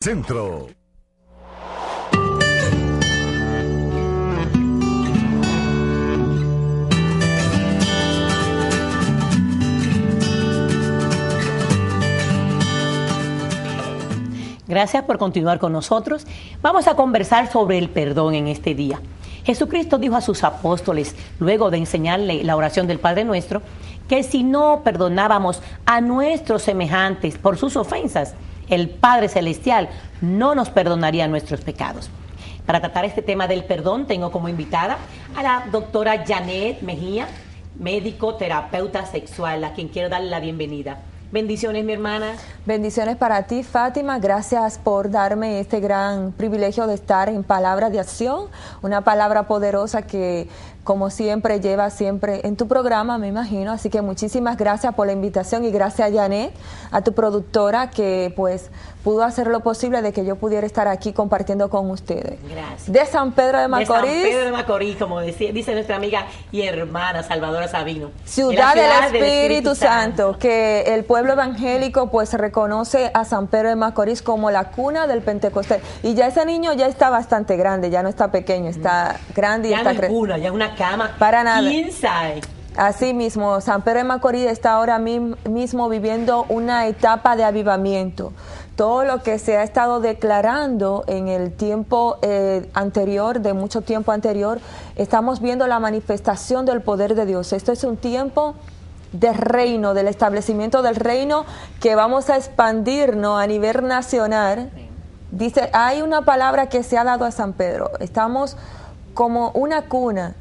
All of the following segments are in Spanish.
Centro. Gracias por continuar con nosotros. Vamos a conversar sobre el perdón en este día. Jesucristo dijo a sus apóstoles, luego de enseñarle la oración del Padre Nuestro, que si no perdonábamos a nuestros semejantes por sus ofensas, el Padre Celestial no nos perdonaría nuestros pecados. Para tratar este tema del perdón, tengo como invitada a la doctora Janet Mejía, médico terapeuta sexual, a quien quiero darle la bienvenida. Bendiciones, mi hermana. Bendiciones para ti, Fátima. Gracias por darme este gran privilegio de estar en Palabra de Acción, una palabra poderosa que, como siempre, lleva siempre en tu programa, me imagino. Así que muchísimas gracias por la invitación y gracias, Janet, a tu productora, que pues pudo hacer lo posible de que yo pudiera estar aquí compartiendo con ustedes. Gracias. De San Pedro de Macorís. De San Pedro de Macorís, como dice nuestra amiga y hermana Salvadora Sabino. Ciudad del Espíritu Santo, que el pueblo evangélico pues reconoce a San Pedro de Macorís como la cuna del Pentecostés. Y ya ese niño ya está bastante grande, ya no está pequeño, está grande y ya está no es cuna, ya es una cama. Para nada. ¿Quién sabe? Así mismo, San Pedro de Macorís está ahora mismo viviendo una etapa de avivamiento. Todo lo que se ha estado declarando en el tiempo anterior, de mucho tiempo anterior, estamos viendo la manifestación del poder de Dios. Esto es un tiempo de reino, del establecimiento del reino, que vamos a expandirnos a nivel nacional. Dice, hay una palabra que se ha dado a San Pedro. Estamos como una cuna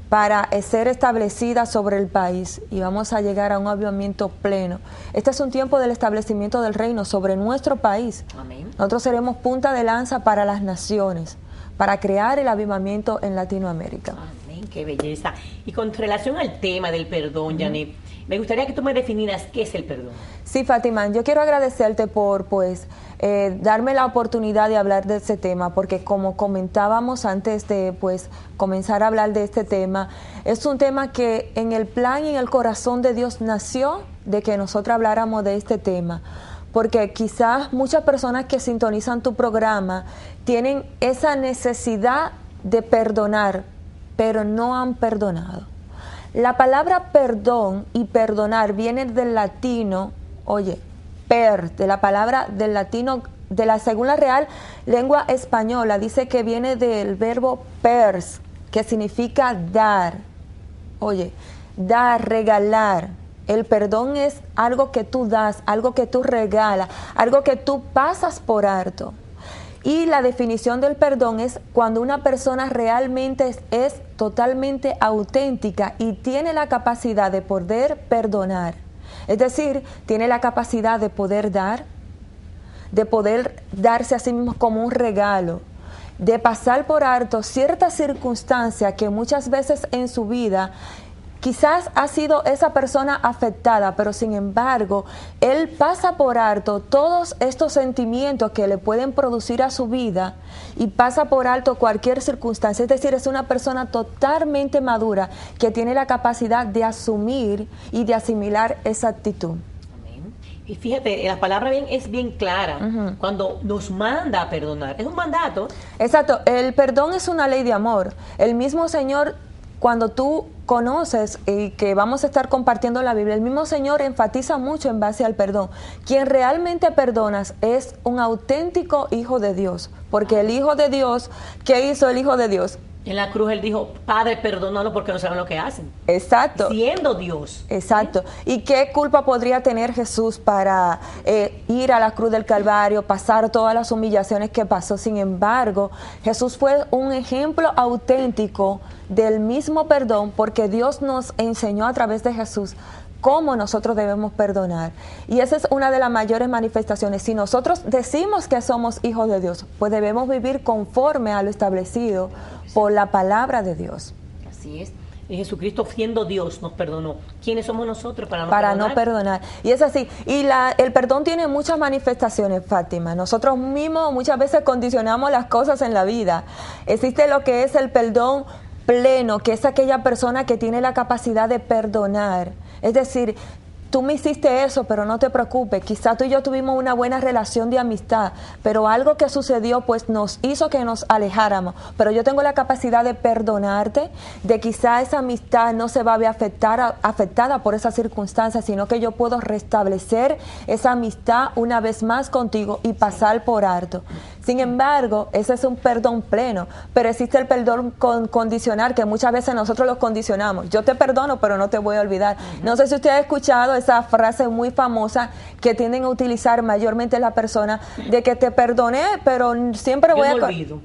para ser establecida sobre el país y vamos a llegar a un avivamiento pleno. Este es un tiempo del establecimiento del reino sobre nuestro país. Amén. Nosotros seremos punta de lanza para las naciones, para crear el avivamiento en Latinoamérica. Amén, qué belleza. Y con relación al tema del perdón, Janet, me gustaría que tú me definieras qué es el perdón. Sí, Fátima, yo quiero agradecerte por darme la oportunidad de hablar de este tema, porque como comentábamos antes de comenzar a hablar de este tema, es un tema que en el plan y en el corazón de Dios nació de que nosotros habláramos de este tema, porque quizás muchas personas que sintonizan tu programa tienen esa necesidad de perdonar, pero no han perdonado. La palabra perdón y perdonar viene del latino, de la palabra del latino, según la Real Lengua Española, dice que viene del verbo pers, que significa dar. Dar, regalar. El perdón es algo que tú das, algo que tú regalas, algo que tú pasas por alto. Y la definición del perdón es cuando una persona realmente es totalmente auténtica y tiene la capacidad de poder perdonar. Es decir, tiene la capacidad de poder dar, de poder darse a sí mismo como un regalo, de pasar por alto ciertas circunstancias que muchas veces en su vida quizás ha sido esa persona afectada, pero sin embargo, él pasa por alto todos estos sentimientos que le pueden producir a su vida y pasa por alto cualquier circunstancia. Es decir, es una persona totalmente madura que tiene la capacidad de asumir y de asimilar esa actitud. Amén. Y fíjate, la palabra es bien clara cuando nos manda a perdonar. Es un mandato. Exacto, el perdón es una ley de amor. El mismo Señor, cuando tú conoces y que vamos a estar compartiendo la Biblia, el mismo Señor enfatiza mucho en base al perdón. Quien realmente perdonas es un auténtico hijo de Dios, porque el hijo de Dios, ¿qué hizo el hijo de Dios? En la cruz él dijo, Padre, perdónalo porque no saben lo que hacen. Exacto. Siendo Dios. Exacto. ¿Y qué culpa podría tener Jesús para ir a la cruz del Calvario, pasar todas las humillaciones que pasó? Sin embargo, Jesús fue un ejemplo auténtico del mismo perdón, porque Dios nos enseñó a través de Jesús cómo nosotros debemos perdonar. Y esa es una de las mayores manifestaciones. Si nosotros decimos que somos hijos de Dios, pues debemos vivir conforme a lo establecido por la palabra de Dios. Así es. Y Jesucristo, siendo Dios, nos perdonó. ¿Quiénes somos nosotros para no perdonar? Y es así. Y el perdón tiene muchas manifestaciones, Fátima. Nosotros mismos muchas veces condicionamos las cosas en la vida. Existe lo que es el perdón pleno, que es aquella persona que tiene la capacidad de perdonar. Es decir, tú me hiciste eso, pero no te preocupes, quizá tú y yo tuvimos una buena relación de amistad, pero algo que sucedió pues nos hizo que nos alejáramos, pero yo tengo la capacidad de perdonarte, de quizá esa amistad no se va a ver afectada por esas circunstancias, sino que yo puedo restablecer esa amistad una vez más contigo y pasar por alto. Sin embargo, ese es un perdón pleno, pero existe el perdón condicional, que muchas veces nosotros lo condicionamos. Yo te perdono, pero no te voy a olvidar. No sé si usted ha escuchado esa frase muy famosa que tienden a utilizar mayormente las personas, de que te perdoné, pero siempre voy a... olvido.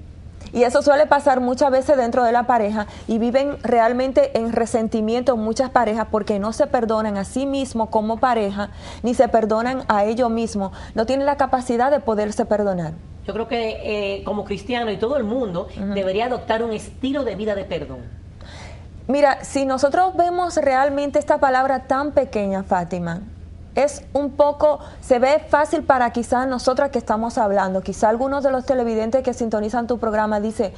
Y eso suele pasar muchas veces dentro de la pareja y viven realmente en resentimiento muchas parejas porque no se perdonan a sí mismos como pareja, ni se perdonan a ellos mismos. No tienen la capacidad de poderse perdonar. Yo creo que como cristiano y todo el mundo debería adoptar un estilo de vida de perdón. Mira, si nosotros vemos realmente esta palabra tan pequeña, Fátima, es un poco, se ve fácil para quizás nosotras que estamos hablando, quizás algunos de los televidentes que sintonizan tu programa dicen,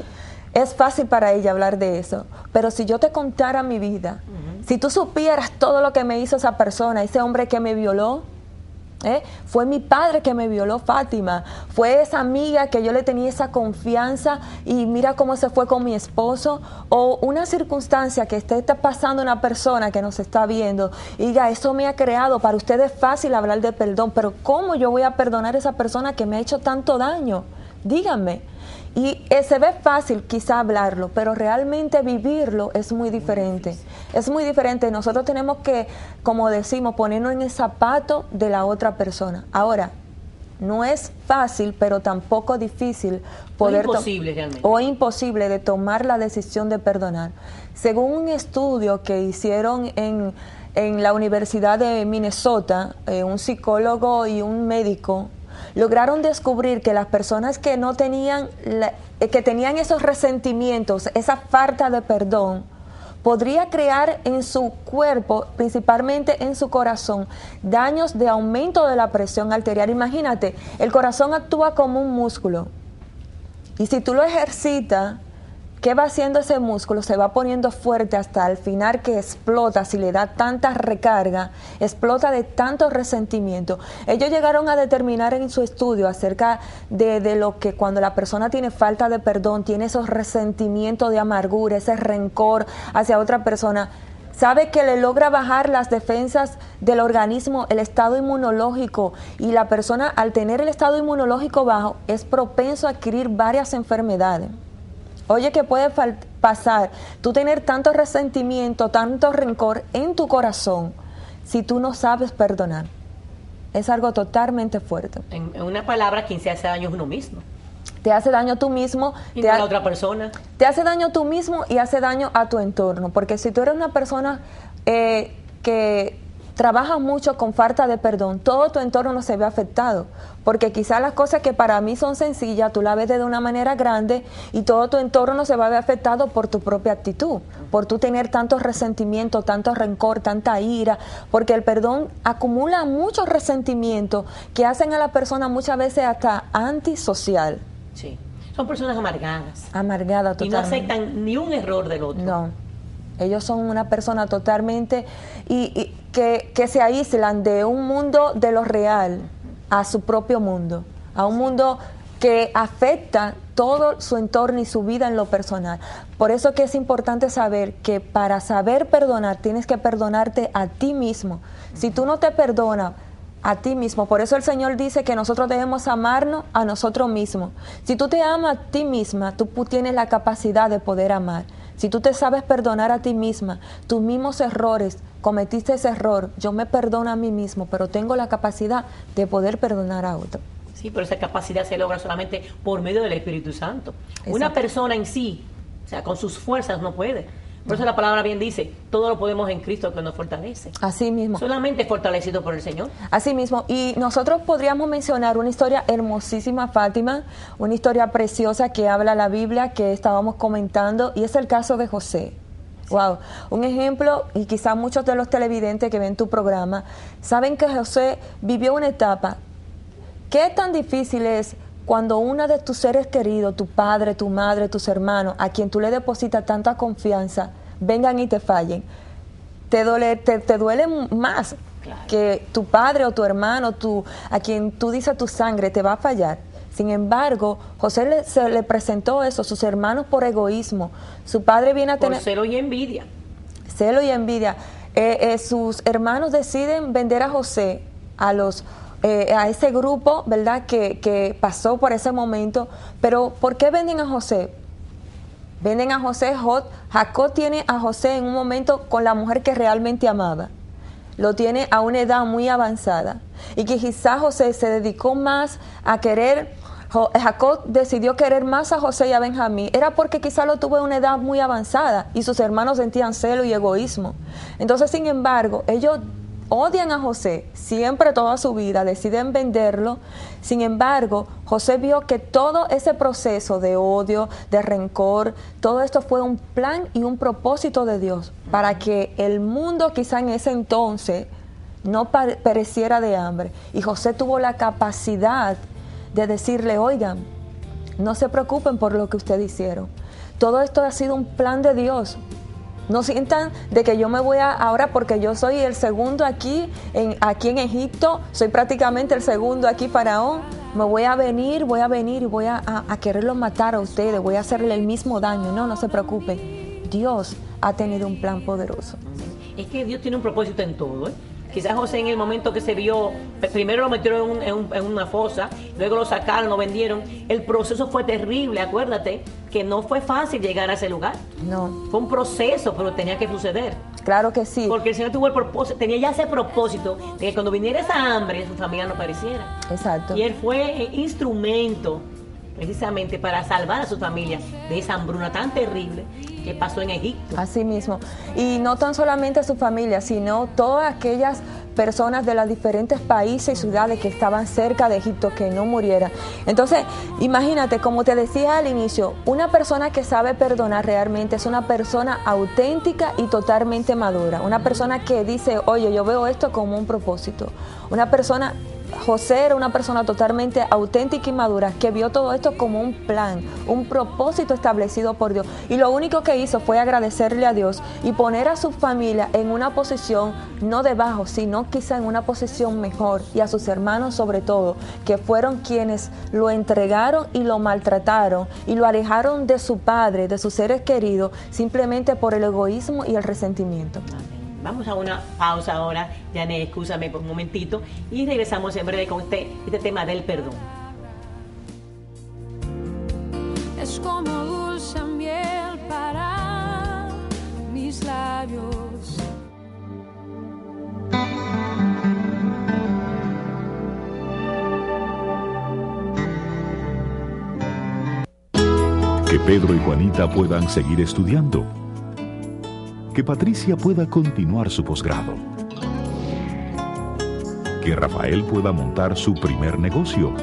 es fácil para ella hablar de eso, pero si yo te contara mi vida, si tú supieras todo lo que me hizo esa persona, ese hombre que me violó, fue mi padre que me violó, Fátima, fue esa amiga que yo le tenía esa confianza y mira cómo se fue con mi esposo, o una circunstancia que esté pasando una persona que nos está viendo y diga, eso me ha creado, para usted es fácil hablar de perdón, pero ¿cómo yo voy a perdonar a esa persona que me ha hecho tanto daño? Díganme. Y se ve fácil quizá hablarlo, pero realmente vivirlo es muy diferente. Es muy diferente. Nosotros tenemos que, como decimos, ponernos en el zapato de la otra persona. Ahora, no es fácil, pero tampoco difícil poder... O imposible realmente. O imposible de tomar la decisión de perdonar. Según un estudio que hicieron en la Universidad de Minnesota, un psicólogo y un médico lograron descubrir que las personas que no tenían, que tenían esos resentimientos, esa falta de perdón, podría crear en su cuerpo, principalmente en su corazón, daños de aumento de la presión arterial. Imagínate, el corazón actúa como un músculo y si tú lo ejercitas, ¿qué va haciendo ese músculo? Se va poniendo fuerte hasta el final que explota, si le da tanta recarga, explota de tanto resentimiento. Ellos llegaron a determinar en su estudio acerca de lo que cuando la persona tiene falta de perdón, tiene esos resentimientos de amargura, ese rencor hacia otra persona, sabe que le logra bajar las defensas del organismo, el estado inmunológico, y la persona al tener el estado inmunológico bajo es propenso a adquirir varias enfermedades. Oye, ¿qué puede pasar? Tú tener tanto resentimiento, tanto rencor en tu corazón, si tú no sabes perdonar. Es algo totalmente fuerte. En una palabra, quien se hace daño es uno mismo. Te hace daño tú mismo. Y a la otra persona. Te hace daño tú mismo y hace daño a tu entorno. Porque si tú eres una persona que trabaja mucho con falta de perdón, todo tu entorno no se ve afectado. Porque quizás las cosas que para mí son sencillas, tú la ves de una manera grande y todo tu entorno no se va a ver afectado por tu propia actitud, por tú tener tanto resentimiento, tanto rencor, tanta ira, porque el perdón acumula muchos resentimientos que hacen a la persona muchas veces hasta antisocial. Sí, son personas amargadas. Amargadas totalmente. Y no aceptan ni un error del otro. No, ellos son una persona totalmente que se aíslan de un mundo de lo real a su propio mundo, a un mundo que afecta todo su entorno y su vida en lo personal. Por eso que es importante saber que para saber perdonar tienes que perdonarte a ti mismo. Si tú no te perdonas a ti mismo, por eso el Señor dice que nosotros debemos amarnos a nosotros mismos. Si tú te amas a ti misma, tú tienes la capacidad de poder amar. Si tú te sabes perdonar a ti misma, tus mismos errores, cometiste ese error, yo me perdono a mí mismo, pero tengo la capacidad de poder perdonar a otro. Sí, pero esa capacidad se logra solamente por medio del Espíritu Santo. Exacto. Una persona en sí, o sea, con sus fuerzas no puede. Por eso la palabra bien dice, todo lo podemos en Cristo que nos fortalece. Así mismo. Solamente fortalecido por el Señor. Así mismo. Y nosotros podríamos mencionar una historia hermosísima, Fátima, una historia preciosa que habla la Biblia, que estábamos comentando, y es el caso de José. Sí. Wow, un ejemplo, y quizás muchos de los televidentes que ven tu programa saben que José vivió una etapa. ¿Qué tan difícil es cuando uno de tus seres queridos, tu padre, tu madre, tus hermanos, a quien tú le depositas tanta confianza, vengan y te fallen? Te duele más, Claro. que tu padre o tu hermano, a quien tú dices tu sangre, te va a fallar. Sin embargo, José se le presentó eso a sus hermanos por egoísmo. Su padre viene a Por tener celo y envidia. celo y envidia. Sus hermanos deciden vender a José a ese grupo, ¿verdad?, que pasó por ese momento. Pero ¿por qué venden a José? Venden a José. Jacob tiene a José en un momento con la mujer que realmente amaba. Lo tiene a una edad muy avanzada. Y que quizás José se dedicó más a querer, Jacob decidió querer más a José y a Benjamín. Era porque quizás lo tuvo en una edad muy avanzada y sus hermanos sentían celo y egoísmo. Entonces, sin embargo, ellos odian a José siempre, toda su vida, deciden venderlo. Sin embargo, José vio que todo ese proceso de odio, de rencor, todo esto fue un plan y un propósito de Dios para que el mundo quizá en ese entonces no pereciera de hambre. Y José tuvo la capacidad de decirle, oigan, no se preocupen por lo que ustedes hicieron. Todo esto ha sido un plan de Dios. No sientan de que yo me voy ahora porque yo soy el segundo aquí en Egipto, soy prácticamente el segundo aquí faraón, me voy a venir y voy a quererlos matar a ustedes, voy a hacerle el mismo daño. No se preocupen, Dios ha tenido un plan poderoso. Es que Dios tiene un propósito en todo, ¿eh? Quizás José en el momento que se vio, primero lo metieron en una fosa, luego lo sacaron, lo vendieron. El proceso fue terrible, acuérdate que no fue fácil llegar a ese lugar. No. Fue un proceso, pero tenía que suceder. Claro que sí. Porque el Señor tuvo el propósito, tenía ya ese propósito de que cuando viniera esa hambre, su familia no pereciera. Exacto. Y él fue instrumento precisamente para salvar a su familia de esa hambruna tan terrible que pasó en Egipto. Así mismo. Y no tan solamente a su familia, sino todas aquellas personas de los diferentes países y ciudades que estaban cerca de Egipto que no murieran. Entonces, imagínate, como te decía al inicio, una persona que sabe perdonar realmente es una persona auténtica y totalmente madura. Una persona que dice, oye, yo veo esto como un propósito. José era una persona totalmente auténtica y madura que vio todo esto como un plan, un propósito establecido por Dios. Y lo único que hizo fue agradecerle a Dios y poner a su familia en una posición no debajo, sino quizá en una posición mejor. Y a sus hermanos sobre todo, que fueron quienes lo entregaron y lo maltrataron y lo alejaron de su padre, de sus seres queridos, simplemente por el egoísmo y el resentimiento. Vamos a una pausa ahora, Janet, excúsame por un momentito, y regresamos en breve con este tema del perdón. Es como dulce miel para mis labios. Que Pedro y Juanita puedan seguir estudiando. Que Patricia pueda continuar su posgrado. Que Rafael pueda montar su primer negocio.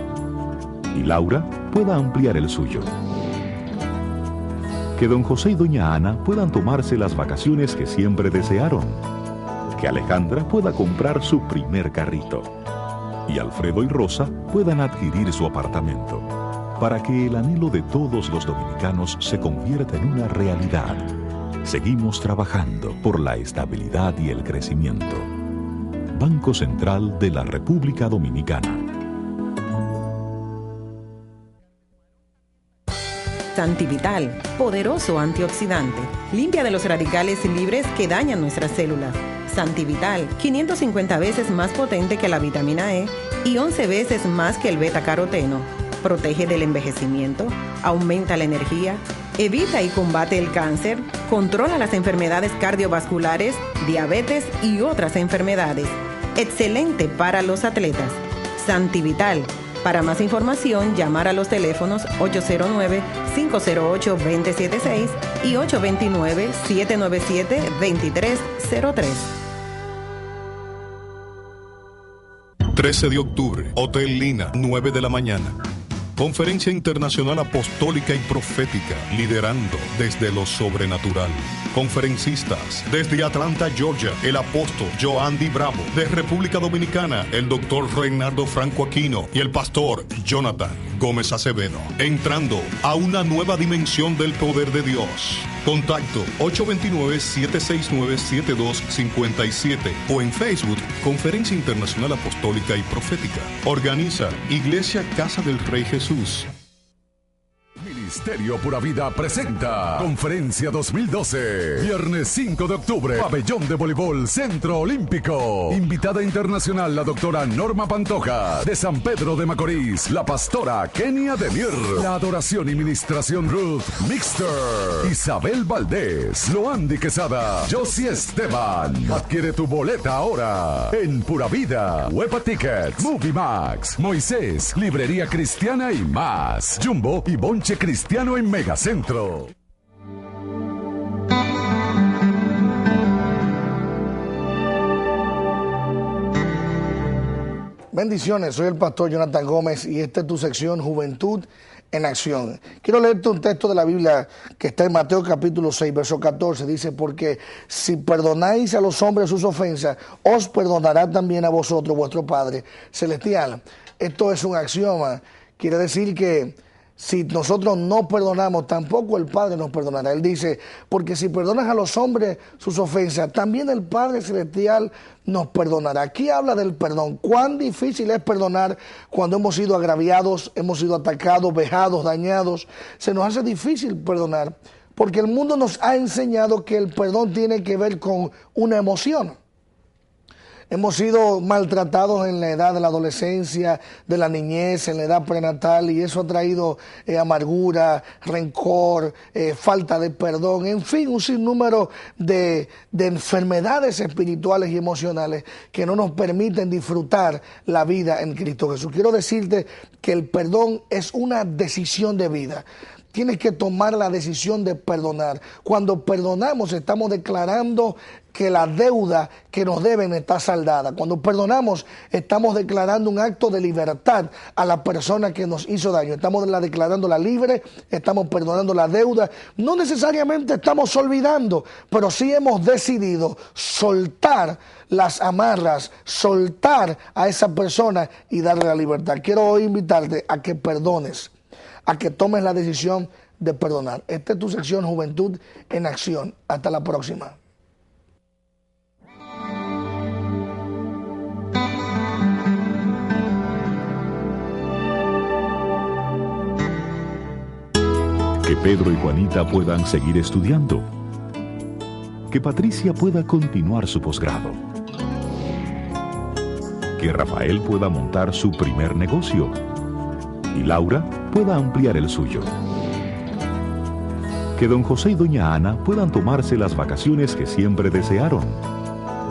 Y Laura pueda ampliar el suyo. Que don José y doña Ana puedan tomarse las vacaciones que siempre desearon. Que Alejandra pueda comprar su primer carrito. Y Alfredo y Rosa puedan adquirir su apartamento. Para que el anhelo de todos los dominicanos se convierta en una realidad. Seguimos trabajando por la estabilidad y el crecimiento. Banco Central de la República Dominicana. Santivital, poderoso antioxidante. Limpia de los radicales libres que dañan nuestras células. Santivital, 550 veces más potente que la vitamina E y 11 veces más que el beta-caroteno. Protege del envejecimiento, aumenta la energía, evita y combate el cáncer, controla las enfermedades cardiovasculares, diabetes y otras enfermedades. Excelente para los atletas. Santivital. Para más información, llamar a los teléfonos 809-508-2076 y 829-797-2303. 13 de octubre, Hotel Lina, 9 de la mañana. Conferencia Internacional Apostólica y Profética, liderando desde lo sobrenatural. Conferencistas, desde Atlanta, Georgia, el apóstol Joandy Bravo. De República Dominicana, el doctor Reinaldo Franco Aquino y el pastor Jonathan Gómez Acevedo. Entrando a una nueva dimensión del poder de Dios. Contacto 829-769-7257 o en Facebook Conferencia Internacional Apostólica y Profética. Organiza Iglesia Casa del Rey Jesús. Ministerio Pura Vida presenta Conferencia 2012, viernes 5 de octubre, Pabellón de Voleibol Centro Olímpico. Invitada internacional la doctora Norma Pantoja, de San Pedro de Macorís, la pastora Kenia Demir, la adoración y ministración Ruth Mixter, Isabel Valdés, Loandi Quesada, Josie Esteban. Adquiere tu boleta ahora en Pura Vida, Huepa Tickets, Movie Max, Moisés, Librería Cristiana y más. Jumbo y Bonche Cristiano en Megacentro. Bendiciones, soy el pastor Jonathan Gómez y esta es tu sección Juventud en Acción. Quiero leerte un texto de la Biblia que está en Mateo capítulo 6, verso 14. Dice, porque si perdonáis a los hombres sus ofensas, os perdonará también a vosotros vuestro Padre Celestial. Esto es un axioma. Quiere decir que si nosotros no perdonamos, tampoco el Padre nos perdonará. Él dice, porque si perdonas a los hombres sus ofensas, también el Padre Celestial nos perdonará. Aquí habla del perdón. Cuán difícil es perdonar cuando hemos sido agraviados, hemos sido atacados, vejados, dañados. Se nos hace difícil perdonar, porque el mundo nos ha enseñado que el perdón tiene que ver con una emoción. Hemos sido maltratados en la edad de la adolescencia, de la niñez, en la edad prenatal, y eso ha traído amargura, rencor, falta de perdón, en fin, un sinnúmero de enfermedades espirituales y emocionales que no nos permiten disfrutar la vida en Cristo Jesús. Quiero decirte que el perdón es una decisión de vida. Tienes que tomar la decisión de perdonar. Cuando perdonamos, estamos declarando que la deuda que nos deben está saldada. Cuando perdonamos, estamos declarando un acto de libertad a la persona que nos hizo daño. Estamos declarándola libre, estamos perdonando la deuda. No necesariamente estamos olvidando, pero sí hemos decidido soltar las amarras, soltar a esa persona y darle la libertad. Quiero hoy invitarte a que perdones, a que tomes la decisión de perdonar. Esta es tu sección Juventud en Acción. Hasta la próxima. Que Pedro y Juanita puedan seguir estudiando. Que Patricia pueda continuar su posgrado. Que Rafael pueda montar su primer negocio. Y Laura pueda ampliar el suyo. Que don José y doña Ana puedan tomarse las vacaciones que siempre desearon.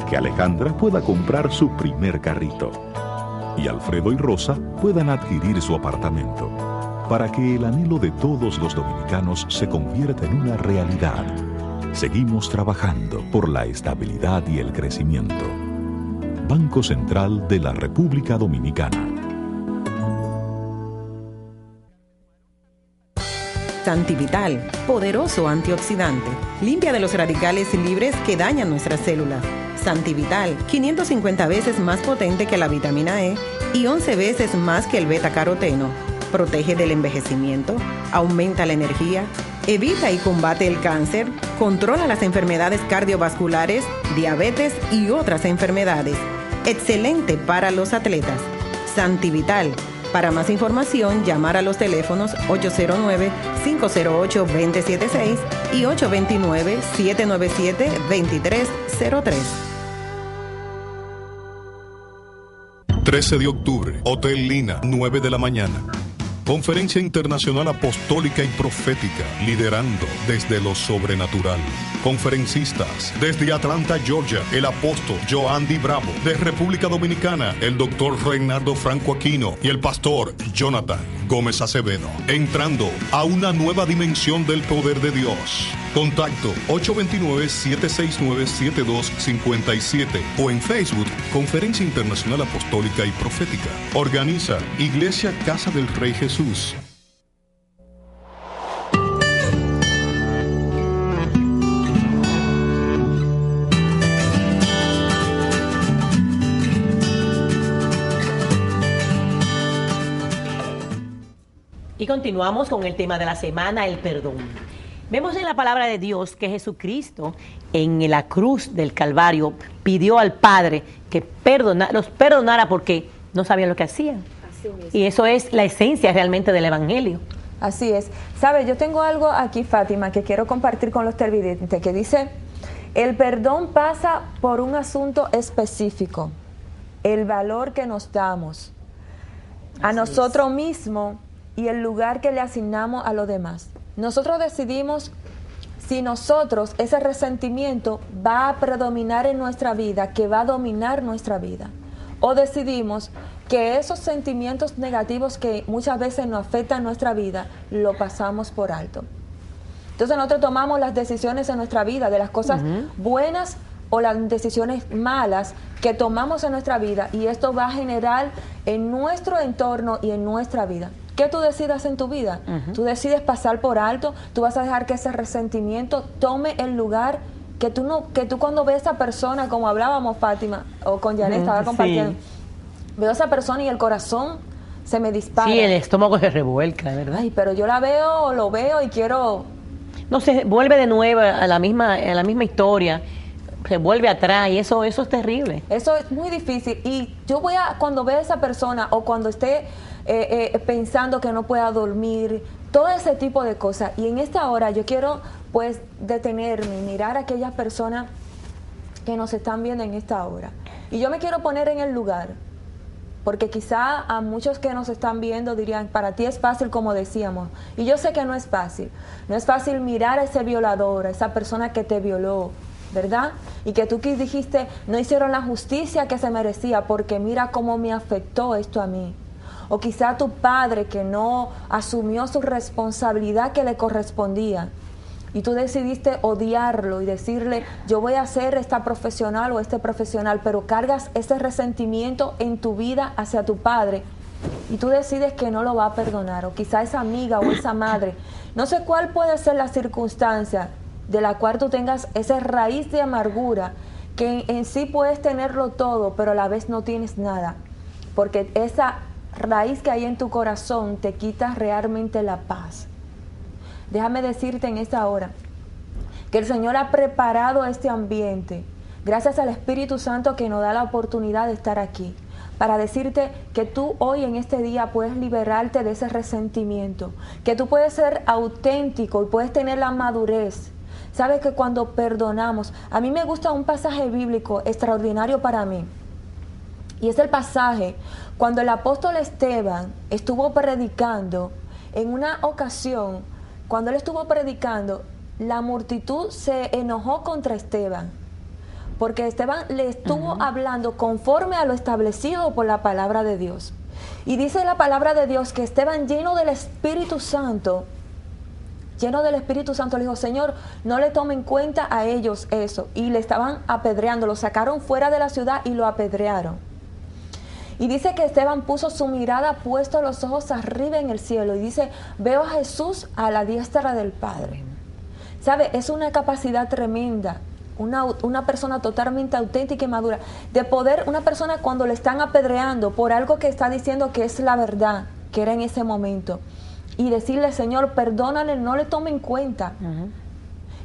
Que Alejandra pueda comprar su primer carrito. Y Alfredo y Rosa puedan adquirir su apartamento. Para que el anhelo de todos los dominicanos se convierta en una realidad, seguimos trabajando por la estabilidad y el crecimiento. Banco Central de la República Dominicana. Santivital, poderoso antioxidante. Limpia de los radicales libres que dañan nuestras células. Santivital, 550 veces más potente que la vitamina E y 11 veces más que el beta-caroteno. Protege del envejecimiento, aumenta la energía, evita y combate el cáncer, controla las enfermedades cardiovasculares, diabetes y otras enfermedades. Excelente para los atletas. Santivital. Para más información, llamar a los teléfonos 809-508-2076 y 829-797-2303. 13 de octubre, Hotel Lina, 9 de la mañana. Conferencia Internacional Apostólica y Profética, liderando desde lo sobrenatural. Conferencistas desde Atlanta, Georgia, el apóstol Joandy Bravo. De República Dominicana, el doctor Reinaldo Franco Aquino y el pastor Jonathan Gómez Acevedo. Entrando a una nueva dimensión del poder de Dios. Contacto 829-769-7257 o en Facebook Conferencia Internacional Apostólica y Profética. Organiza Iglesia Casa del Rey Jesús. Y continuamos con el tema de la semana, el perdón. Vemos en la palabra de Dios que Jesucristo en la cruz del Calvario pidió al Padre que los perdonara porque no sabían lo que hacían. Y eso es la esencia realmente del Evangelio. Así es. ¿Sabes? Yo tengo algo aquí, Fátima, que quiero compartir con los televidentes, que dice, el perdón pasa por un asunto específico, el valor que nos damos a nosotros mismos y el lugar que le asignamos a los demás. Nosotros decidimos si nosotros, ese resentimiento va a predominar en nuestra vida, que va a dominar nuestra vida. O decidimos que esos sentimientos negativos que muchas veces nos afectan nuestra vida, lo pasamos por alto. Entonces nosotros tomamos las decisiones en nuestra vida, de las cosas buenas o las decisiones malas que tomamos en nuestra vida, y esto va a generar en nuestro entorno y en nuestra vida. ¿Qué tú decidas en tu vida? Tú decides pasar por alto, tú vas a dejar que ese resentimiento tome el lugar que tú cuando ves a esa persona, como hablábamos Fátima, o con Janet estaba compartiendo, sí. Veo a esa persona y el corazón se me dispara. Sí, el estómago se revuelca, ¿verdad? Ay, pero yo lo veo y quiero... No, se vuelve de nuevo a la misma historia, se vuelve atrás y eso es terrible. Eso es muy difícil, y yo cuando veo a esa persona o cuando esté pensando que no pueda dormir, todo ese tipo de cosas, y en esta hora yo quiero pues detenerme y mirar a aquellas personas que nos están viendo en esta hora, y yo me quiero poner en el lugar, porque quizá a muchos que nos están viendo dirían, para ti es fácil, como decíamos, y yo sé que no es fácil mirar a ese violador, a esa persona que te violó, ¿verdad? Y que tú dijiste, no hicieron la justicia que se merecía, porque mira cómo me afectó esto a mí. O quizá tu padre que no asumió su responsabilidad que le correspondía, y tú decidiste odiarlo y decirle, yo voy a ser esta profesional o este profesional, pero cargas ese resentimiento en tu vida hacia tu padre, y tú decides que no lo va a perdonar. O quizá esa amiga o esa madre, no sé cuál puede ser la circunstancia de la cual tú tengas esa raíz de amargura, que en sí puedes tenerlo todo, pero a la vez no tienes nada, porque esa raíz que hay en tu corazón te quita realmente la paz. Déjame decirte en esta hora que el Señor ha preparado este ambiente, gracias al Espíritu Santo que nos da la oportunidad de estar aquí, para decirte que tú hoy en este día puedes liberarte de ese resentimiento, que tú puedes ser auténtico y puedes tener la madurez. Sabes que cuando perdonamos, a mí me gusta un pasaje bíblico extraordinario para mí, y es el pasaje cuando el apóstol Esteban estuvo predicando. En una ocasión, cuando él estuvo predicando, la multitud se enojó contra Esteban, porque Esteban le estuvo hablando conforme a lo establecido por la palabra de Dios. Y dice la palabra de Dios que Esteban, lleno del Espíritu Santo, le dijo, Señor, no le tomen cuenta a ellos eso. Y le estaban apedreando, lo sacaron fuera de la ciudad y lo apedrearon. Y dice que Esteban puso su mirada, puesto los ojos arriba en el cielo, y dice, veo a Jesús a la diestra del Padre. ¿Sabe? Es una capacidad tremenda, una persona totalmente auténtica y madura, de poder, una persona cuando le están apedreando por algo que está diciendo que es la verdad, que era en ese momento, y decirle, Señor, perdónale, no le tomen cuenta,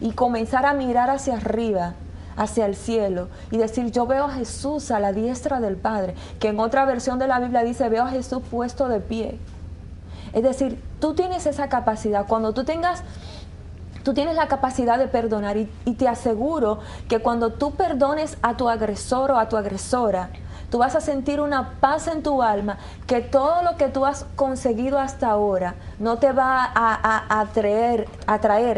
y comenzar a mirar hacia arriba, hacia el cielo, y decir, yo veo a Jesús a la diestra del Padre, que en otra versión de la Biblia dice, veo a Jesús puesto de pie. Es decir, tú tienes esa capacidad. Cuando tú tienes la capacidad de perdonar, y te aseguro que cuando tú perdones a tu agresor o a tu agresora, tú vas a sentir una paz en tu alma, que todo lo que tú has conseguido hasta ahora no te va a traer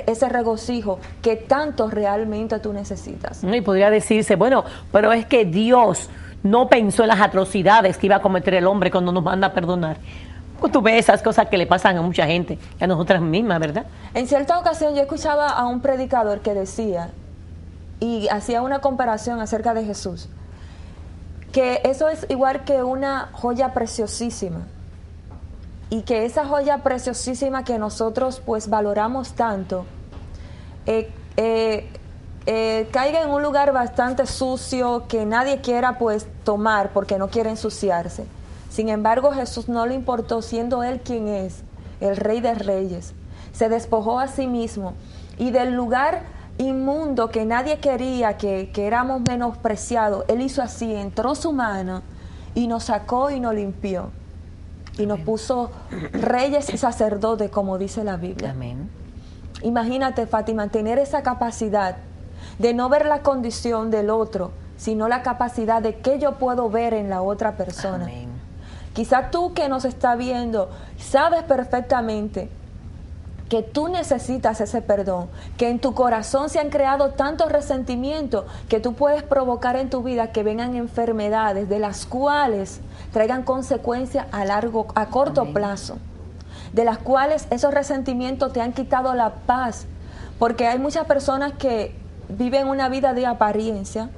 ese regocijo que tanto realmente tú necesitas. Y podría decirse, bueno, pero es que Dios no pensó en las atrocidades que iba a cometer el hombre cuando nos manda a perdonar. Pues tú ves esas cosas que le pasan a mucha gente, a nosotras mismas, ¿verdad? En cierta ocasión yo escuchaba a un predicador que decía, y hacía una comparación acerca de Jesús, que eso es igual que una joya preciosísima, y que esa joya preciosísima que nosotros pues valoramos tanto, caiga en un lugar bastante sucio que nadie quiera pues tomar porque no quiere ensuciarse. Sin embargo, Jesús no le importó, siendo Él quien es, el Rey de Reyes, se despojó a sí mismo y del lugar inmundo que nadie quería, que éramos menospreciados, Él hizo así, entró su mano y nos sacó y nos limpió y nos puso reyes y sacerdotes, como dice la Biblia. Amén. Imagínate, Fátima, tener esa capacidad de no ver la condición del otro, sino la capacidad de qué yo puedo ver en la otra persona. Amén. Quizá tú que nos está viendo, sabes perfectamente que tú necesitas ese perdón, que en tu corazón se han creado tantos resentimientos que tú puedes provocar en tu vida que vengan enfermedades de las cuales traigan consecuencias a corto Amén. plazo, de las cuales esos resentimientos te han quitado la paz, porque hay muchas personas que viven una vida de apariencia,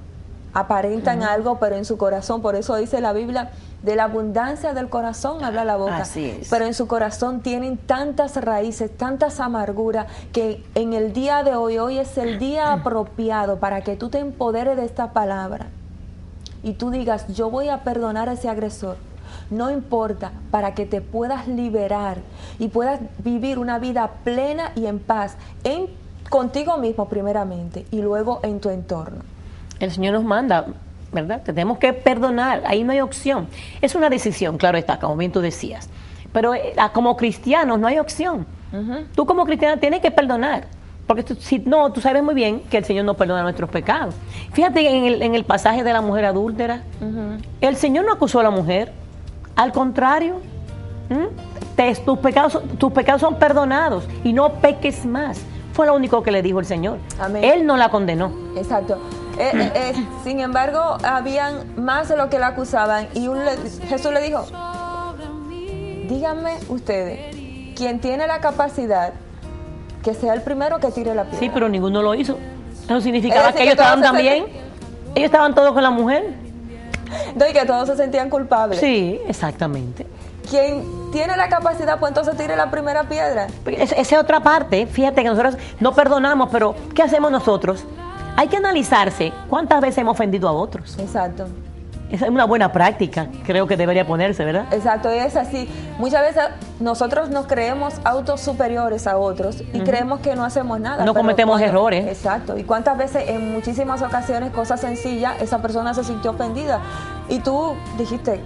aparentan algo, pero en su corazón, por eso dice la Biblia, de la abundancia del corazón habla la boca. Así es. Pero en su corazón tienen tantas raíces, tantas amarguras, que en el día de hoy es el día apropiado para que tú te empoderes de esta palabra y tú digas, yo voy a perdonar a ese agresor. No importa, para que te puedas liberar y puedas vivir una vida plena y en paz, contigo mismo primeramente y luego en tu entorno. El Señor nos manda, ¿verdad? Tenemos que perdonar, ahí no hay opción. Es una decisión, claro está, como bien tú decías. Pero como cristianos no hay opción. Tú como cristiana tienes que perdonar. Porque si no, tú sabes muy bien que el Señor no perdona nuestros pecados. Fíjate en el pasaje de la mujer adúltera, el Señor no acusó a la mujer. Al contrario, tus pecados son perdonados y no peques más. Fue lo único que le dijo el Señor. Amén. Él no la condenó. Exacto. Sin embargo, habían más de lo que la acusaban y Jesús le dijo, díganme ustedes, quien tiene la capacidad, que sea el primero que tire la piedra. Sí, pero ninguno lo hizo. Eso significaba Es que decir, ellos que todos estaban también. Ellos estaban todos con la mujer. No, y que todos se sentían culpables. Sí, exactamente. Quien tiene la capacidad, pues entonces tire la primera piedra. Esa es otra parte. Fíjate que nosotros no perdonamos, pero ¿qué hacemos nosotros? Hay que analizarse cuántas veces hemos ofendido a otros. Exacto. Esa es una buena práctica, creo que debería ponerse, ¿verdad? Exacto, y es así. Muchas veces nosotros nos creemos autos superiores a otros y creemos que no hacemos nada. No cometemos errores. Exacto. Y cuántas veces, en muchísimas ocasiones, cosas sencillas, esa persona se sintió ofendida. Y tú dijiste,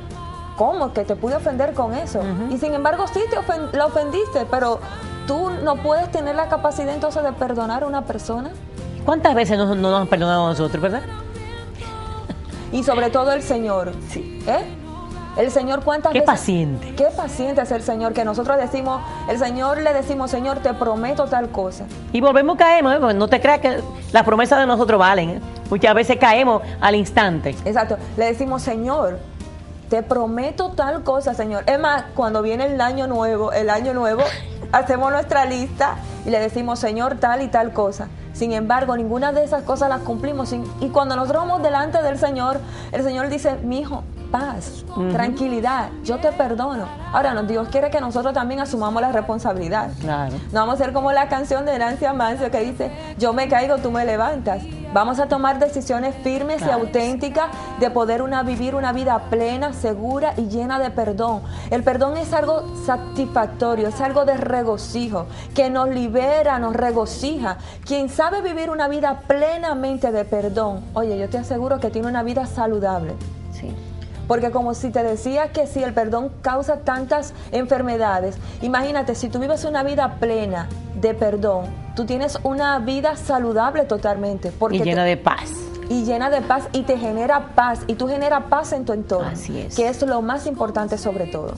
¿cómo que te pude ofender con eso? Y sin embargo, sí, la ofendiste, pero tú no puedes tener la capacidad entonces de perdonar a una persona. ¿Cuántas veces no nos han perdonado a nosotros, verdad? Y sobre todo el Señor. Sí. El Señor, ¿cuántas Qué veces? paciente. Qué paciente es el Señor, que nosotros decimos, el Señor le decimos, Señor, te prometo tal cosa. Y volvemos, caemos, porque no te creas que las promesas de nosotros valen. Muchas veces caemos al instante. Exacto. Le decimos, Señor, te prometo tal cosa, Señor. Es más, cuando viene el año nuevo, hacemos nuestra lista y le decimos, Señor, tal y tal cosa. Sin embargo, ninguna de esas cosas las cumplimos. Y cuando nosotros vamos delante del Señor, el Señor dice, mi hijo, paz, tranquilidad, yo te perdono. Ahora, Dios quiere que nosotros también asumamos la responsabilidad. Claro. No vamos a ser como la canción de Nancy Amancio que dice, yo me caigo, tú me levantas. Vamos a tomar decisiones firmes y auténticas de poder vivir una vida plena, segura y llena de perdón. El perdón es algo satisfactorio, es algo de regocijo, que nos libera, nos regocija. Quien sabe vivir una vida plenamente de perdón, oye, yo te aseguro que tiene una vida saludable. Sí. Porque como si te decía que si el perdón causa tantas enfermedades, imagínate, si tú vives una vida plena de perdón, tú tienes una vida saludable totalmente. Y llena de paz. Y llena de paz y te genera paz. Y tú generas paz en tu entorno. Así es. Que es lo más importante sobre todo.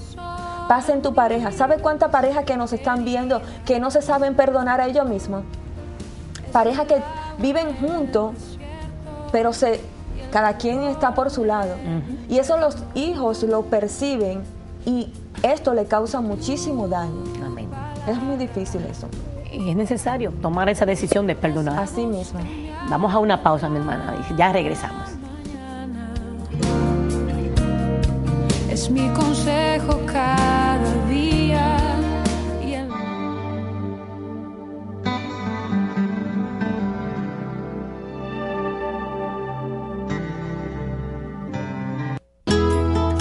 Paz en tu pareja. ¿Sabes cuánta pareja que nos están viendo que no se saben perdonar a ellos mismos? Parejas que viven juntos, pero cada quien está por su lado. Y eso los hijos lo perciben y esto le causa muchísimo daño. Amén. Es muy difícil eso. Y es necesario tomar esa decisión de perdonar. Así mismo. Vamos a una pausa, mi hermana. Ya regresamos. Es mi consejo cada día.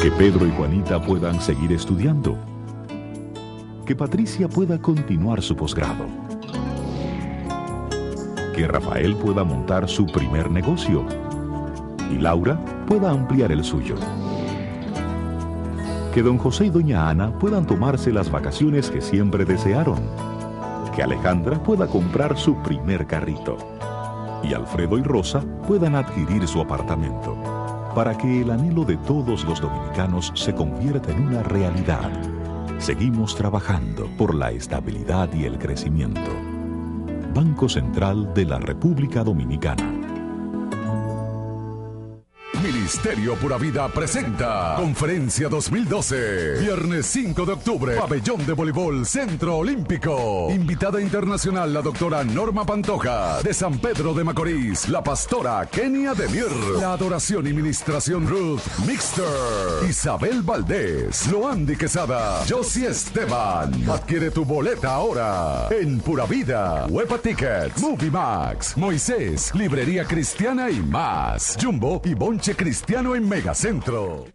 Que Pedro y Juanita puedan seguir estudiando. que Patricia pueda continuar su posgrado, que Rafael pueda montar su primer negocio y Laura pueda ampliar el suyo. Que don José y doña Ana puedan tomarse las vacaciones que siempre desearon. Que Alejandra pueda comprar su primer carrito. Y Alfredo y Rosa puedan adquirir su apartamento. Para que el anhelo de todos los dominicanos se convierta en una realidad. Seguimos trabajando por la estabilidad y el crecimiento. Banco Central de la República Dominicana. Ministerio Pura Vida presenta Conferencia 2012. Viernes 5 de octubre, Pabellón de Voleibol Centro Olímpico. Invitada internacional la doctora Norma Pantoja. De San Pedro de Macorís, la pastora Kenia Demir. La adoración y ministración Ruth Mixter. Isabel Valdés, Loandi Quesada, Josie Esteban. Adquiere tu boleta ahora en Pura Vida, Huepa Tickets, Movie Max, Moisés, Librería Cristiana y más. Jumbo y Bonche Cristiano en Megacentro.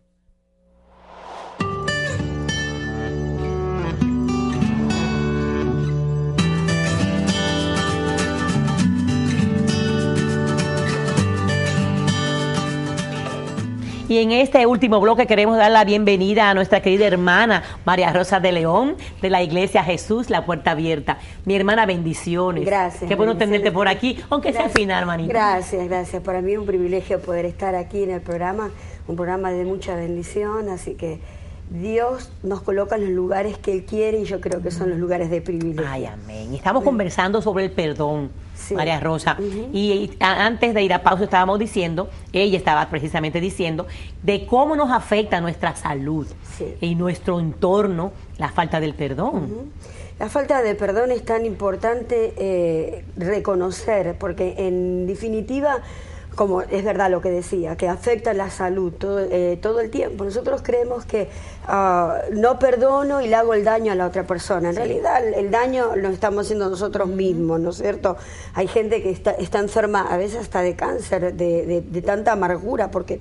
Y en este último bloque queremos dar la bienvenida a nuestra querida hermana María Rosa de León, de la Iglesia Jesús, la Puerta Abierta. Mi hermana, bendiciones. Gracias. Qué bueno tenerte por aquí, aunque sea al final, hermanita. Gracias, gracias. Para mí es un privilegio poder estar aquí en el programa, un programa de mucha bendición, así que Dios nos coloca en los lugares que Él quiere y yo creo que son los lugares de privilegio. Ay, amén. Y estamos conversando sobre el perdón, sí. María Rosa. Y antes de ir a pausa estábamos diciendo, ella estaba precisamente diciendo, de cómo nos afecta nuestra salud y nuestro entorno la falta del perdón. La falta de perdón es tan importante reconocer, porque en definitiva, como es verdad lo que decía, que afecta la salud todo el tiempo. Nosotros creemos que no perdono y le hago el daño a la otra persona. En realidad el daño lo estamos haciendo nosotros mismos, ¿no es cierto? Hay gente que está enferma a veces hasta de cáncer, de tanta amargura, porque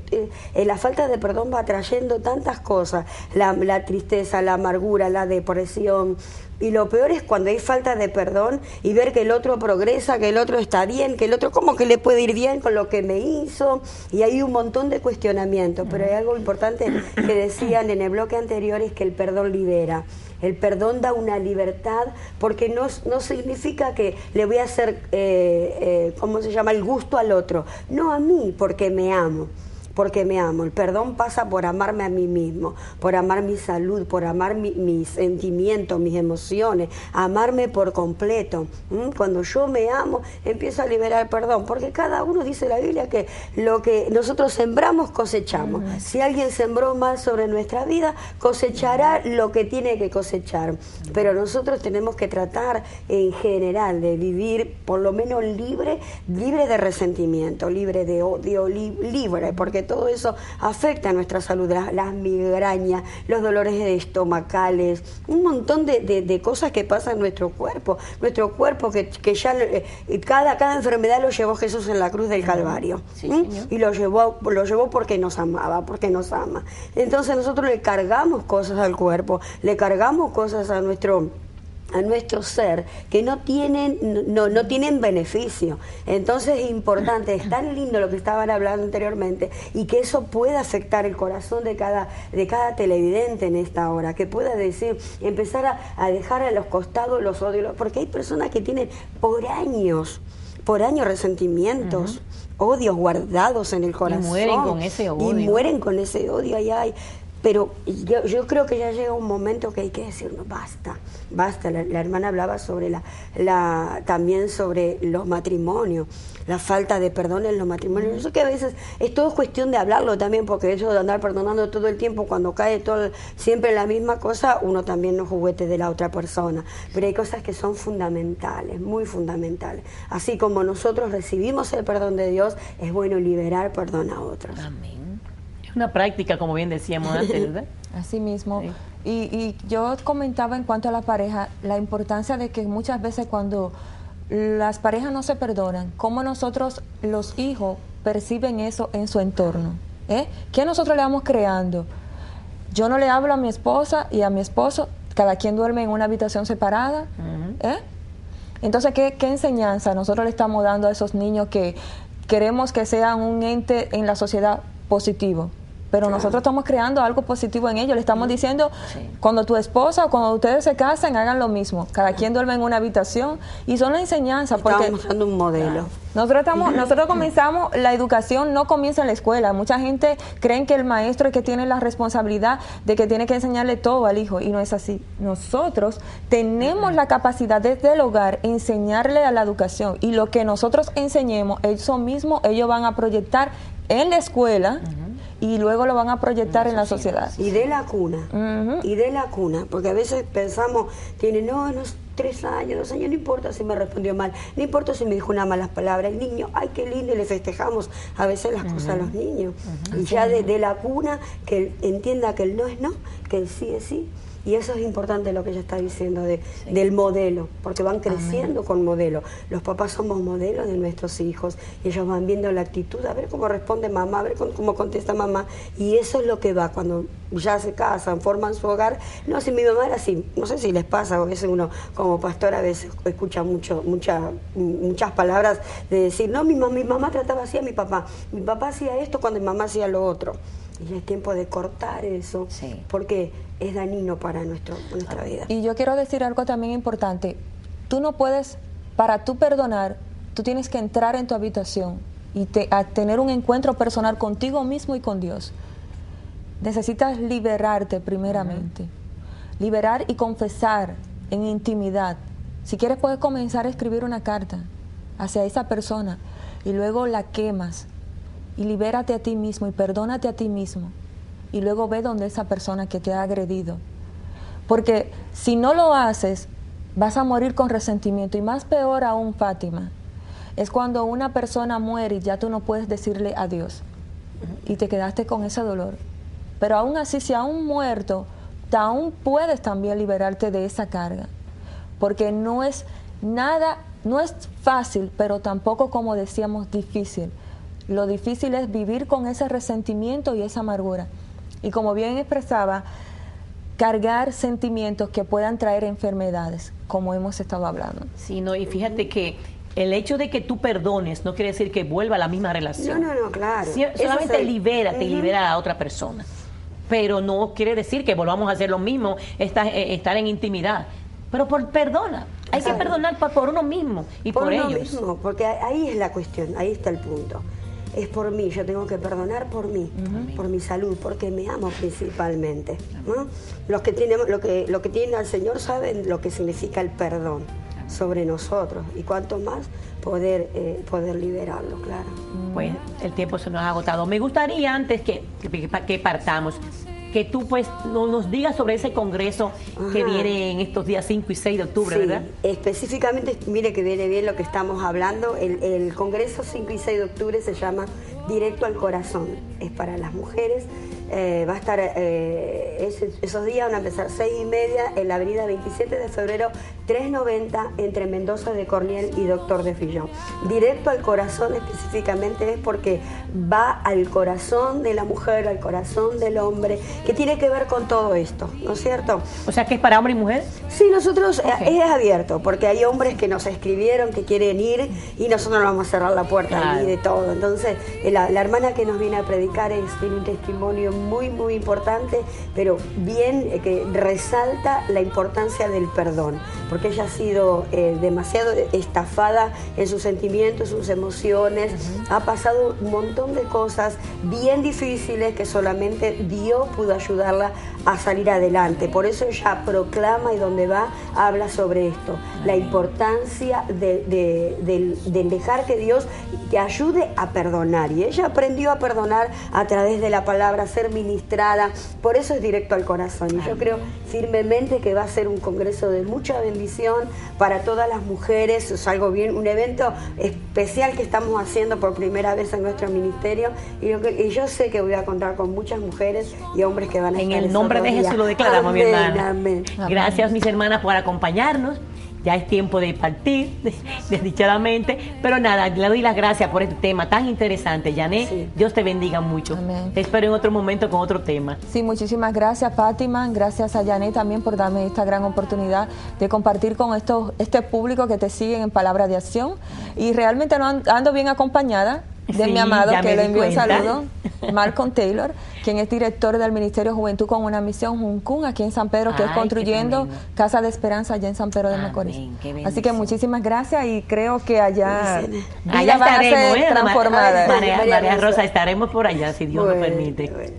la falta de perdón va trayendo tantas cosas, la tristeza, la amargura, la depresión. Y lo peor es cuando hay falta de perdón y ver que el otro progresa, que el otro está bien, que el otro cómo que le puede ir bien con lo que me hizo. Y hay un montón de cuestionamientos, pero hay algo importante que decían en el bloque anterior, es que el perdón libera. El perdón da una libertad, porque no significa que le voy a hacer, ¿cómo se llama?, el gusto al otro. No a mí, porque me amo. Porque me amo. El perdón pasa por amarme a mí mismo, por amar mi salud, por amar mis sentimientos, mis emociones, amarme por completo. Cuando yo me amo, empiezo a liberar perdón, porque cada uno, dice la Biblia, que lo que nosotros sembramos, cosechamos. Si alguien sembró mal sobre nuestra vida, cosechará lo que tiene que cosechar. Pero nosotros tenemos que tratar en general de vivir por lo menos libre de resentimiento, libre de odio, libre, porque todo eso afecta a nuestra salud, las migrañas, los dolores estomacales, un montón de cosas que pasan en nuestro cuerpo que ya cada enfermedad lo llevó Jesús en la cruz del Calvario, y lo llevó porque nos amaba, porque nos ama. Entonces nosotros le cargamos cosas al cuerpo, le cargamos cosas a nuestro ser que no tienen beneficio. Entonces es importante, es tan lindo lo que estaban hablando anteriormente, y que eso pueda afectar el corazón de cada televidente en esta hora, que pueda empezar a dejar a los costados los odios, porque hay personas que tienen por años resentimientos, odios guardados en el corazón, y mueren con ese odio. Pero yo creo que ya llega un momento que hay que decir, no, basta. La hermana hablaba sobre también sobre los matrimonios, la falta de perdón en los matrimonios. Yo sé que a veces es todo cuestión de hablarlo también, porque eso de andar perdonando todo el tiempo, cuando cae siempre la misma cosa, uno también no juguete de la otra persona. Pero hay cosas que son fundamentales, muy fundamentales. Así como nosotros recibimos el perdón de Dios, es bueno liberar perdón a otros. Amén. Una práctica, como bien decíamos antes, ¿verdad? Así mismo. Sí. Y yo comentaba en cuanto a la pareja, la importancia de que muchas veces cuando las parejas no se perdonan, cómo nosotros, los hijos, perciben eso en su entorno. ¿Qué nosotros le vamos creando? Yo no le hablo a mi esposa y a mi esposo, cada quien duerme en una habitación separada. Entonces, ¿qué enseñanza nosotros le estamos dando a esos niños que queremos que sean un ente en la sociedad positivo? Pero nosotros estamos creando algo positivo en ellos. Le estamos diciendo, cuando tu esposa o cuando ustedes se casen, hagan lo mismo. Cada quien duerme en una habitación. Y son la enseñanza. Estamos mostrando un modelo. Nosotros comenzamos, la educación no comienza en la escuela. Mucha gente cree que el maestro es que tiene la responsabilidad de que tiene que enseñarle todo al hijo. Y no es así. Nosotros tenemos la capacidad desde el hogar enseñarle a la educación. Y lo que nosotros enseñemos, eso mismo ellos van a proyectar en la escuela. Y luego lo van a proyectar en la sociedad. Y de la cuna, porque a veces pensamos, tiene 3 años, 2 años, no importa si me respondió mal, no importa si me dijo unas malas palabras, el niño, ay, qué lindo, y le festejamos a veces las cosas a los niños. Y ya de la cuna, que entienda que el no es no, que el sí es sí. Y eso es importante lo que ella está diciendo del modelo, porque van creciendo con modelo. Los papás somos modelos de nuestros hijos y ellos van viendo la actitud, a ver cómo responde mamá, a ver cómo contesta mamá. Y eso es lo que va cuando ya se casan, forman su hogar. No, si mi mamá era así, no sé si les pasa, a veces uno como pastor a veces escucha muchas palabras de decir, no, mi mamá trataba así a mi papá hacía esto cuando mi mamá hacía lo otro. Y es tiempo de cortar eso, porque es dañino para nuestra vida. Y yo quiero decir algo también importante. Tú no puedes, para tú perdonar, tú tienes que entrar en tu habitación y a tener un encuentro personal contigo mismo y con Dios. Necesitas liberarte primeramente. Liberar y confesar en intimidad. Si quieres puedes comenzar a escribir una carta hacia esa persona y luego la quemas. Y libérate a ti mismo y perdónate a ti mismo. Y luego ve donde esa persona que te ha agredido. Porque si no lo haces, vas a morir con resentimiento. Y más peor aún, Fátima, es cuando una persona muere y ya tú no puedes decirle adiós. Y te quedaste con ese dolor. Pero aún así, si aún muerto, aún puedes también liberarte de esa carga. Porque no es fácil, pero tampoco, como decíamos, difícil. Lo difícil es vivir con ese resentimiento y esa amargura. Y como bien expresaba, cargar sentimientos que puedan traer enfermedades, como hemos estado hablando. Sí, no, y fíjate que el hecho de que tú perdones no quiere decir que vuelva a la misma relación. No, claro. Solamente te libera a otra persona. Pero no quiere decir que volvamos a hacer lo mismo, estar en intimidad. Pero perdona. Hay que perdonar por uno mismo y por ellos. Mismo, porque ahí es la cuestión, ahí está el punto. Es por mí, yo tengo que perdonar por mí, por mi salud, porque me amo principalmente, ¿no? Los que tienen al Señor saben lo que significa el perdón sobre nosotros y cuanto más poder liberarlo, claro. Pues el tiempo se nos ha agotado. Me gustaría, antes que partamos, que tú pues nos digas sobre ese congreso que viene en estos días 5 y 6 de octubre, ¿verdad? Específicamente, mire que viene bien lo que estamos hablando. El congreso 5 y 6 de octubre se llama Directo al Corazón. Es para las mujeres. Va a estar esos días, van a empezar 6:30 en la avenida 27 de febrero 390 entre Mendoza de Corniel y Doctor de Fillón. Directo al corazón específicamente es porque va al corazón de la mujer, al corazón del hombre, que tiene que ver con todo esto, ¿no es cierto? O sea, que es para hombre y mujer. Sí, nosotros es abierto, porque hay hombres que nos escribieron que quieren ir y nosotros no vamos a cerrar la puerta y de todo. Entonces, la hermana que nos viene a predicar tiene un testimonio muy, muy importante, pero bien que resalta la importancia del perdón, porque ella ha sido demasiado estafada en sus sentimientos, sus emociones, ha pasado un montón de cosas bien difíciles que solamente Dios pudo ayudarla a salir adelante. Por eso ella proclama y donde va habla sobre esto, la importancia de dejar que Dios te ayude a perdonar. Y ella aprendió a perdonar a través de la palabra, ser ministrada, por eso es directo al corazón. Y yo creo firmemente que va a ser un congreso de mucha bendición para todas las mujeres. Es algo bien, un evento especial que estamos haciendo por primera vez en nuestro ministerio, y yo sé que voy a contar con muchas mujeres y hombres que van a estar en el nombre de Jesús lo declaramos, amén, mi hermana. Amén. Gracias, mis hermanas, por acompañarnos. Ya es tiempo de partir, desdichadamente. Pero nada, le doy las gracias por este tema tan interesante, Janet. Sí. Dios te bendiga mucho. Amén. Te espero en otro momento con otro tema. Sí, muchísimas gracias, Fátima. Gracias a Janet también por darme esta gran oportunidad de compartir con este público que te siguen en Palabra de Acción. Y realmente ando bien acompañada de mi amado, que le envío un saludo, Malcolm Taylor, quien es director del Ministerio Juventud con una Misión Juncún, aquí en San Pedro, que es construyendo Casa de Esperanza allá en San Pedro de Macorís. Así que muchísimas gracias y creo que allá Allá van a estaremos, ser transformadas. María Rosa, estaremos por allá, si Dios nos permite. Bueno.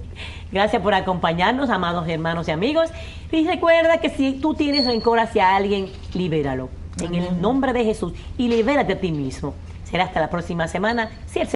Gracias por acompañarnos, amados hermanos y amigos. Y recuerda que si tú tienes rencor hacia alguien, libéralo. En el nombre de Jesús. Y libérate a ti mismo. Será hasta la próxima semana. Si el